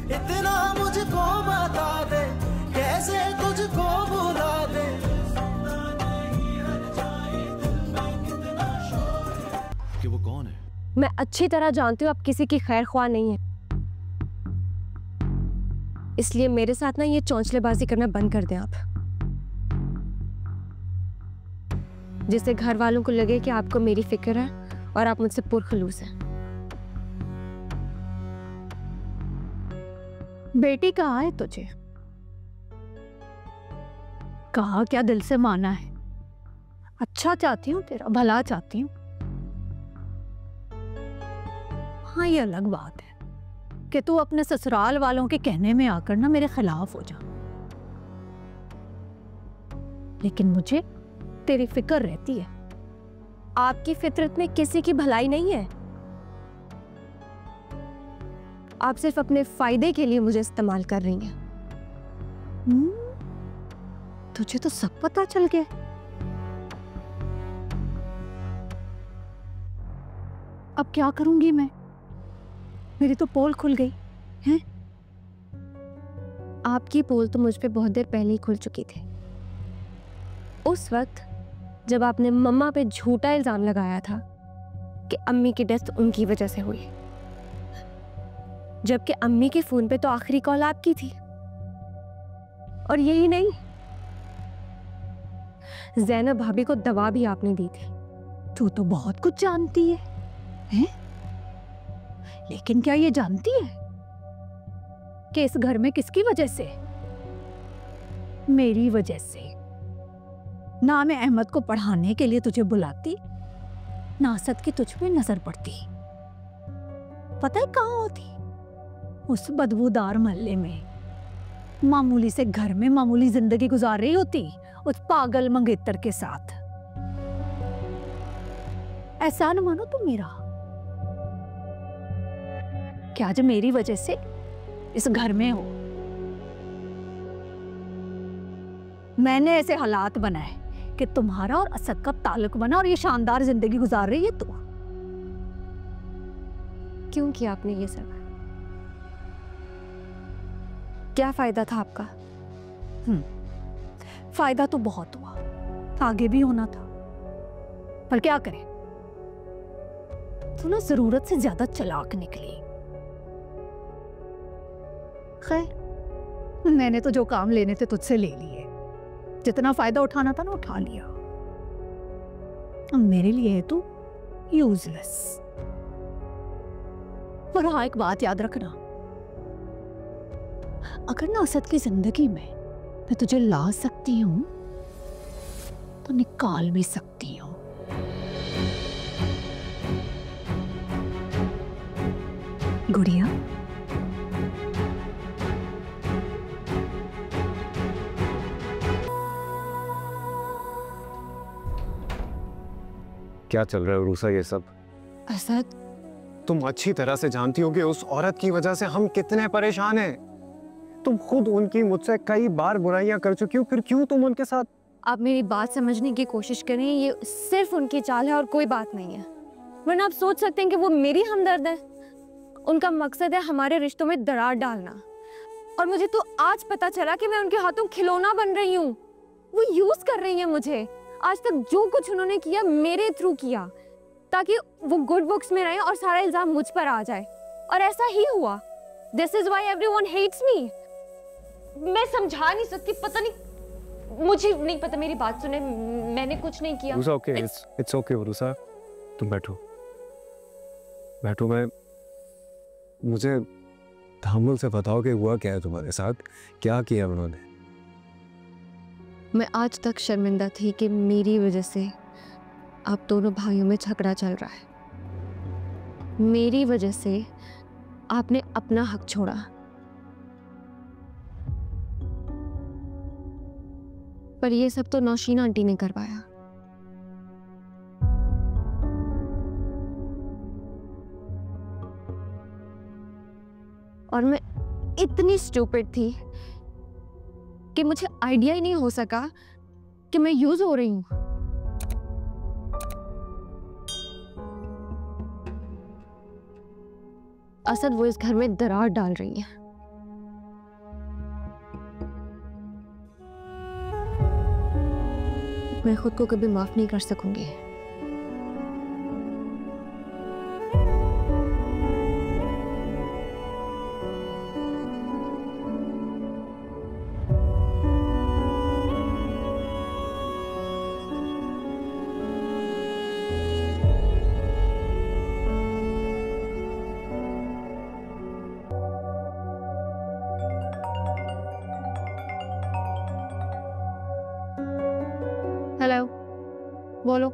इतना मुझको बता दे, कैसे तुझको भुला दे। कि वो कौन है? मैं अच्छी तरह जानती हूँ आप किसी की खैर ख्वाह नहीं है, इसलिए मेरे साथ ना ये चौंचलेबाजी करना बंद कर दें आप, जिससे घर वालों को लगे कि आपको मेरी फिक्र है और आप मुझसे पुरखलूस हैं। बेटी कहाँ है तुझे? कहा क्या दिल से माना है? अच्छा चाहती हूँ, तेरा भला चाहती हूँ। हाँ, ये अलग बात है कि तू अपने ससुराल वालों के कहने में आकर ना मेरे खिलाफ हो जा, लेकिन मुझे तेरी फिक्र रहती है। आपकी फितरत में किसी की भलाई नहीं है, आप सिर्फ अपने फायदे के लिए मुझे इस्तेमाल कर रही हैं। तुझे तो सब पता चल गया। अब क्या करूंगी मैं? मेरी तो पोल खुल गई है। आपकी पोल तो मुझ पे बहुत देर पहले ही खुल चुकी थी। उस वक्त जब आपने मम्मा पे झूठा इल्जाम लगाया था कि अम्मी की डेथ उनकी वजह से हुई, जबकि अम्मी के फोन पे तो आखिरी कॉल आपकी थी। और यही नहीं, ज़ैनब भाभी को दवा भी आपने दी थी। तू तो बहुत कुछ जानती है, हैं? लेकिन क्या ये जानती है कि इस घर में किसकी वजह से? मेरी वजह से। ना मैं अहमद को पढ़ाने के लिए तुझे बुलाती, ना असद की तुझ पे नजर पड़ती। पता है कहाँ होती? उस बदबूदार मोहल्ले में मामूली से घर में मामूली जिंदगी गुजार रही होती उस पागल मंगेतर के साथ। एहसान मानो तुम मेरा कि आज मेरी वजह से इस घर में हो। मैंने ऐसे हालात बनाए कि तुम्हारा और असद का ताल्लुक बना और ये शानदार जिंदगी गुजार रही है तू। क्यों किया आपने ये सब? क्या फायदा था आपका? फायदा तो बहुत हुआ, आगे भी होना था, पर क्या करें, तू ना जरूरत से ज्यादा चालाक निकली। खैर, मैंने तो जो काम लेने थे तुझसे ले लिए, जितना फायदा उठाना था ना उठा लिया। अब मेरे लिए है तू यूजलेस। पर हाँ, एक बात याद रखना, अगर ना असद की जिंदगी में मैं तुझे ला सकती हूं तो निकाल भी सकती हूं। गुड़िया, क्या चल रहा है उरूसा ये सब? असद, तुम अच्छी तरह से जानती हो कि उस औरत की वजह से हम कितने परेशान हैं। तुम खुद उनकी मुझसे कई बार बुराइयां कर चुकी हो, फिर क्यों तुम उनके साथ? आप मेरी बात समझने की कोशिश करें, ये सिर्फ उनकी चाल है और कोई बात नहीं है। वरना आप सोच सकते हैं कि वो मेरी हमदर्द है। उनका मकसद है हमारे रिश्तों में दरार डालना, और मुझे तो आज पता चला कि मैं उनके हाथों खिलौना बन रही हूँ। वो यूज कर रही है मुझे। आज तक जो कुछ उन्होंने किया मेरे थ्रू किया, ताकि वो गुड बुक्स में रहे और सारा इल्जाम मुझ पर आ जाए, और ऐसा ही हुआ। This is why everyone hates me. मैं समझा नहीं सकती, पता नहीं, मुझे नहीं पता। मेरी बात सुने, मैंने कुछ नहीं किया। इट्स ओके उरूसा, तुम बैठो बैठो। मुझे तहम्मुल से बताओ कि हुआ क्या है तुम्हारे साथ, क्या किया उन्होंने? मैं आज तक शर्मिंदा थी कि मेरी वजह से आप दोनों भाइयों में झगड़ा चल रहा है। मेरी वजह से आपने अपना हक छोड़ा, पर ये सब तो नौशीन आंटी ने करवाया। और मैं इतनी स्टूपिड थी कि मुझे आइडिया ही नहीं हो सका कि मैं यूज हो रही हूं। असद वो इस घर में दरार डाल रही है, मैं खुद को कभी माफ नहीं कर सकूंगी। हेलो, बोलो।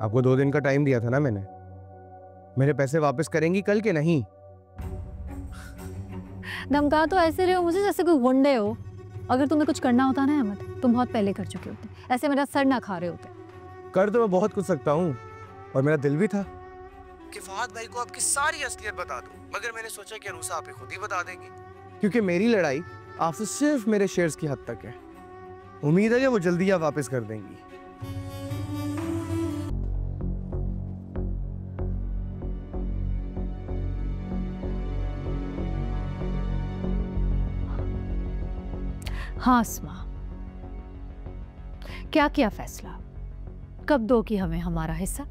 आपको 2 दिन का टाइम दिया था ना मैंने। मेरे पैसे वापस करेंगी कल के नहीं? धमका तो ऐसे रहे हो मुझे जैसे कोई गुंडे हो। अगर तुम्हें कुछ करना होता ना अहमद, तुम बहुत पहले कर चुके होते, ऐसे मेरा सर ना खा रहे होते। कर तो मैं बहुत कुछ सकता हूँ, और मेरा दिल भी था कि फहद भाई को आपकी सारी असलियत बता दूं, मगर मैंने सोचा कि अनूसा आप खुद ही बता देगी, क्योंकि मेरी लड़ाई आपसे सिर्फ मेरे शेयर्स की हद तक है। उम्मीद है कि वो जल्दी आप वापस कर देंगी। हाँ अस्मा, क्या किया फैसला? कब दोगी हमें हमारा हिस्सा?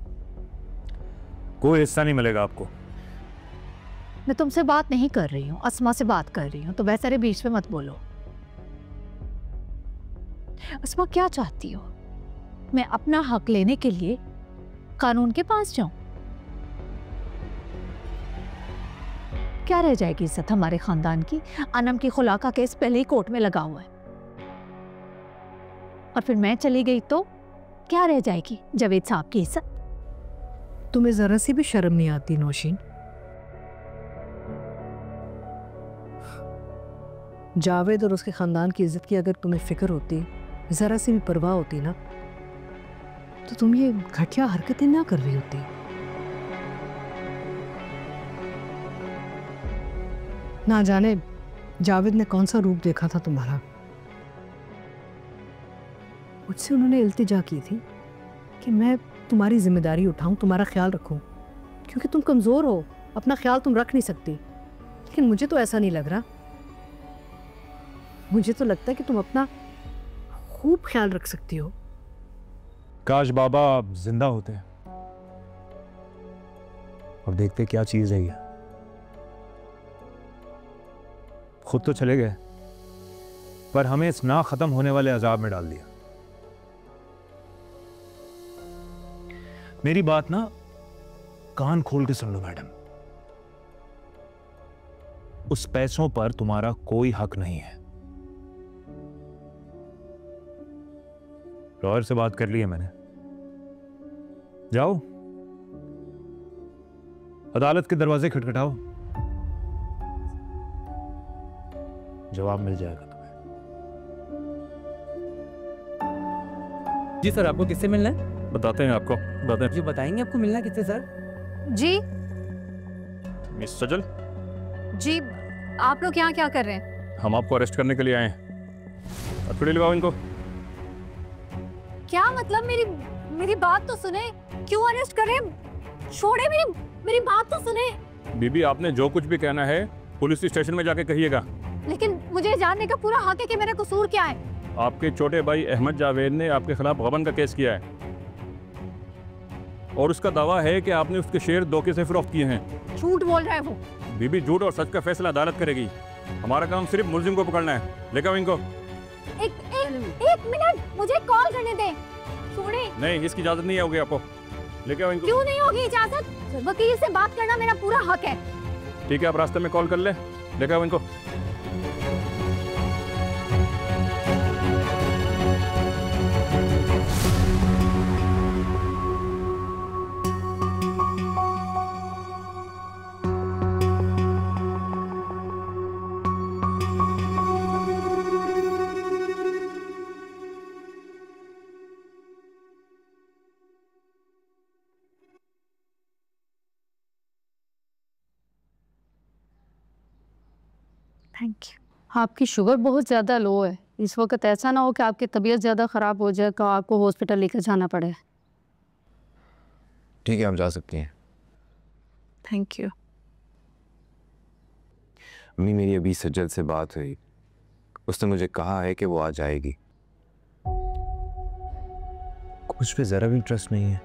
कोई हिस्सा नहीं मिलेगा आपको। मैं तुमसे बात नहीं कर रही हूँ, अस्मा से बात कर रही हूँ, तो वैसे रे बीच में मत बोलो। अस्मा क्या चाहती हो? मैं अपना हक लेने के लिए कानून के पास जाऊं? क्या रह जाएगी इज्जत हमारे खानदान की? अनम की खुला का केस पहले ही कोर्ट में लगा हुआ है, और फिर मैं चली गई तो क्या रह जाएगी जावेद साहब की इज्जत? तुम्हें जरा सी भी शर्म नहीं आती नौशीन? जावेद और उसके खानदान की इज्जत की अगर तुम्हें फिक्र होती, जरा सी भी परवाह होती ना, तो तुम ये घटिया हरकतें ना कर रही होती। ना जाने जावेद ने कौन सा रूप देखा था तुम्हारा। मुझसे उन्होंने इल्तिजा की थी कि मैं तुम्हारी जिम्मेदारी उठाऊं, तुम्हारा ख्याल रखूं, क्योंकि तुम कमज़ोर हो, अपना ख्याल तुम रख नहीं सकती। लेकिन मुझे तो ऐसा नहीं लग रहा। मुझे तो लगता है कि तुम अपना खूब ख्याल रख सकती हो। काश बाबा आप जिंदा होते और देखते क्या चीज है ये। खुद तो चले गए, पर हमें इस ना खत्म होने वाले अजाब में डाल दिया। मेरी बात ना कान खोल के सुन लो मैडम, उस पैसों पर तुम्हारा कोई हक नहीं है। लॉयर से बात कर ली है मैंने। जाओ अदालत के दरवाजे खटखटाओ, जवाब मिल जाएगा तुम्हें। जी सर, आपको किससे मिलना है? बताते हैं आपको, बताते हैं। जी बताएंगे आपको मिलना किससे सर? जी मिस सजल, जी, आप लोग यहाँ क्या कर रहे हैं? हम आपको अरेस्ट करने के लिए आए हैं। हथकड़ी लगाओ इनको। क्या मतलब? मेरी बात तो सुने। क्यों अरेस्ट कर रहे हैं? छोड़े, मेरी बात तो सुने। बीबी, आपने जो कुछ भी कहना है पुलिस स्टेशन में जाके कहिएगा। लेकिन मुझे जानने का पूरा हक है कि मेरा कसूर क्या है। आपके छोटे भाई अहमद जावेद ने आपके खिलाफ गबन का केस किया है, और उसका दावा है कि आपने उसके शेयर धोखे से फरोख्त किए हैं। झूठ बोल रहा है वो। बीबी, झूठ और सच का फैसला अदालत करेगी। हमारा काम सिर्फ मुलजिम को पकड़ना है। लेकर इनको। एक मिनट, मुझे कॉल करने दे। छोड़े। नहीं, इसकी इजाजत नहीं होगी आपको। लेकर इनको। क्यों नहीं होगी इजाजत? वकील से बात करना मेरा पूरा हक है। ठीक है, आप रास्ते में कॉल कर ले। लेकर इनको। Thank you. आपकी शुगर बहुत ज़्यादा लो है इस वक्त, ऐसा ना हो कि आपकी तबीयत ज़्यादा ख़राब हो जाए तो आपको हॉस्पिटल लेकर जाना पड़े। ठीक है, हम जा सकती हैं। Thank you. अम्मी, मेरी अभी सज्जद से बात हुई, उसने मुझे कहा है कि वो आ जाएगी। आपको मुझ पे जरा भी इंटरेस्ट नहीं है?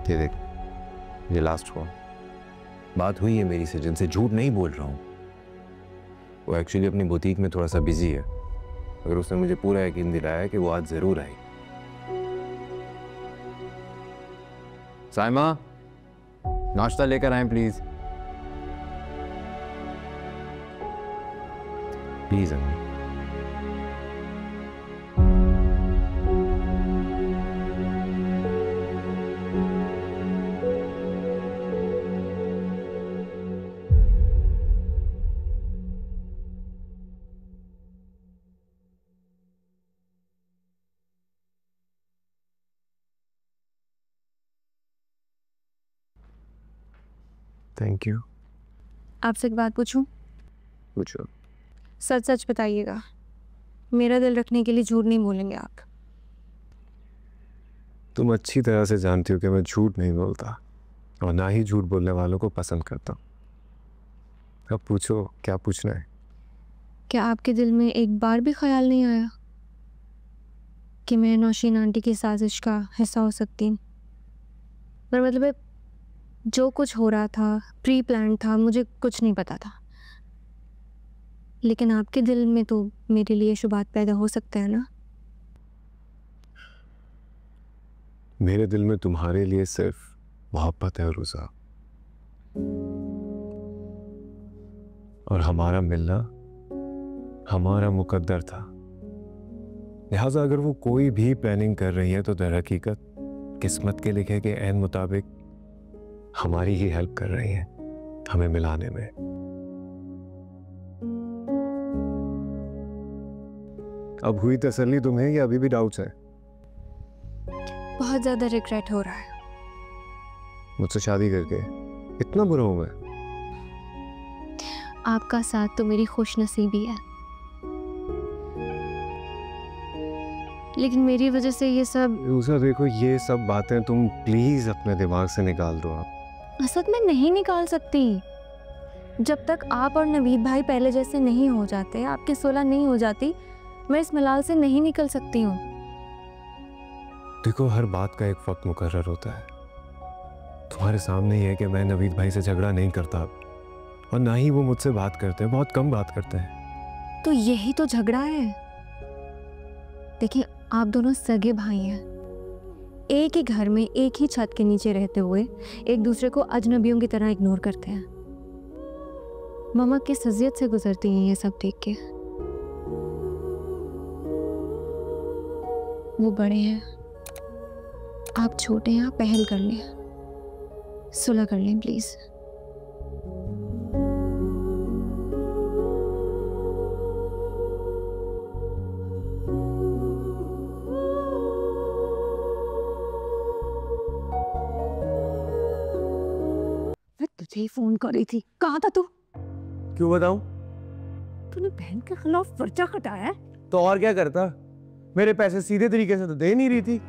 ये देख, ये लास्ट कॉल। बात हुई है मेरी से, जिनसे झूठ नहीं बोल रहा हूँ। वो एक्चुअली अपनी बुटीक में थोड़ा सा बिजी है, मगर उसने मुझे पूरा यकीन दिलाया है कि वो आज जरूर आएगी। साइमा, नाश्ता लेकर आए प्लीज। प्लीज अम्मी। Thank you. आपसे एक बात पूछूं? पूछो। सच सच बताइएगा, मेरा दिल रखने के लिए झूठ नहीं बोलेंगे आप? तुम अच्छी तरह से जानती हो कि मैं झूठ नहीं बोलता और ना ही झूठ बोलने वालों को पसंद करता हूँ। अब पूछो, क्या पूछना है? क्या आपके दिल में एक बार भी ख्याल नहीं आया कि मैं नौशीन आंटी की साजिश का हिस्सा हो सकती हूँ? पर मतलब जो कुछ हो रहा था प्री प्लान था, मुझे कुछ नहीं पता था, लेकिन आपके दिल में तो मेरे लिए शुबात पैदा हो सकते हैं ना? मेरे दिल में तुम्हारे लिए सिर्फ मोहब्बत है रुज़ा, और हमारा मिलना हमारा मुकद्दर था। लिहाजा अगर वो कोई भी प्लानिंग कर रही है तो दर हकीकत किस्मत के लिखे के ऐन मुताबिक हमारी ही हेल्प कर रही हैं हमें मिलाने में। अब हुई तसल्ली तुम्हें या अभी भी डाउट्स है? बहुत ज़्यादा रिग्रेट हो रहा है। मुझसे शादी करके इतना बुरा हूं मैं? आपका साथ तो मेरी खुशनसीबी है, लेकिन मेरी वजह से ये सब। रूसा देखो, ये सब बातें तुम प्लीज अपने दिमाग से निकाल दो। आप असद में नहीं निकाल सकती। जब तक आप और नवीद भाई पहले जैसे नहीं हो जाते, आपकी सुलह नहीं हो जाती, मैं इस मलाल से नहीं निकल सकती हूँ। देखो, हर बात का एक वक्त मुकर्रर होता है। तुम्हारे सामने ही है कि मैं नवीद भाई से झगड़ा नहीं करता और ना ही वो मुझसे बात करते हैं, बहुत कम बात करते हैं। तो यही तो झगड़ा है। देखिए, आप दोनों सगे भाई हैं, एक ही घर में एक ही छत के नीचे रहते हुए एक दूसरे को अजनबियों की तरह इग्नोर करते हैं। मामा किस अजियत से गुजरती हैं ये सब देख के। वो बड़े हैं, आप छोटे हैं, आप पहल कर लें, सुलह कर लें प्लीज। मैं तुझे ही फोन कर रही थी, कहाँ था तू? क्यों बताऊं? तूने बहन के खिलाफ पर्चा कटाया है? तो और क्या करता? मेरे पैसे सीधे तरीके से तो दे नहीं रही थी,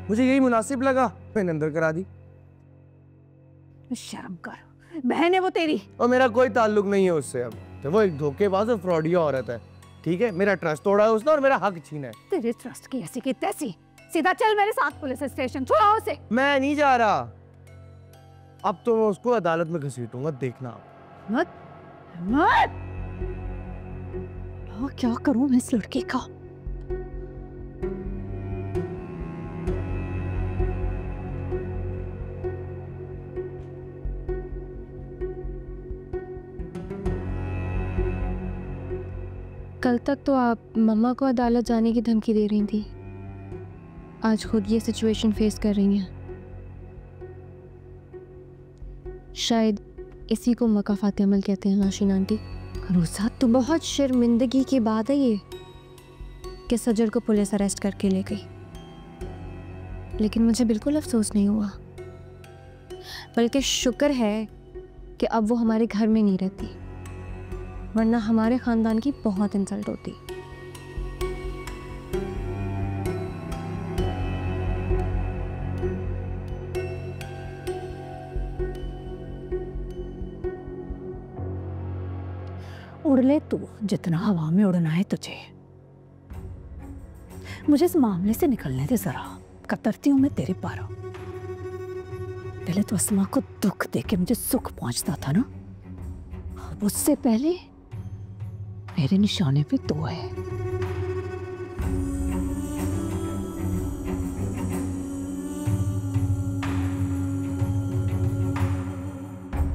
मुझे यही मुनासिब लगा, मैंने अंदर करा दी। शर्म कर, बहन है वो तेरी। और मेरा कोई ताल्लुक नहीं है उससे। अब तो वो एक धोखेबाज और फ्रॉडिया औरत है, ठीक है? मेरा ट्रस्ट तोड़ा है उसने और मेरा हक छीना है। तेरे ट्रस्ट की ऐसी की तैसी। सीधा चल मेरे साथ पुलिस स्टेशन, छोड़ा उसे। मैं नहीं जा रहा, अब तो मैं उसको अदालत में घसीटूंगा, देखना आप। मत मत। क्या करूं मैं इस लड़के का? कल तक तो आप मम्मा को अदालत जाने की धमकी दे रही थी, आज खुद ये सिचुएशन फेस कर रही हैं। शायद इसी को मकाफात अमल कहते हैं नौशीन आंटी। रुज़ा, तो बहुत शर्मिंदगी की बात है ये कि सजर को पुलिस अरेस्ट करके ले गई, लेकिन मुझे बिल्कुल अफसोस नहीं हुआ, बल्कि शुक्र है कि अब वो हमारे घर में नहीं रहती, वरना हमारे खानदान की बहुत इंसल्ट होती। उड़ ले तू जितना हवा में उड़ना है तुझे। मुझे इस मामले से निकलने दे जरा, कतरती हूं मैं तेरे पारा। पहले तो अस्मा को दुख दे के मुझे सुख पहुंचता था ना, अब उससे पहले मेरे निशाने पे तो है।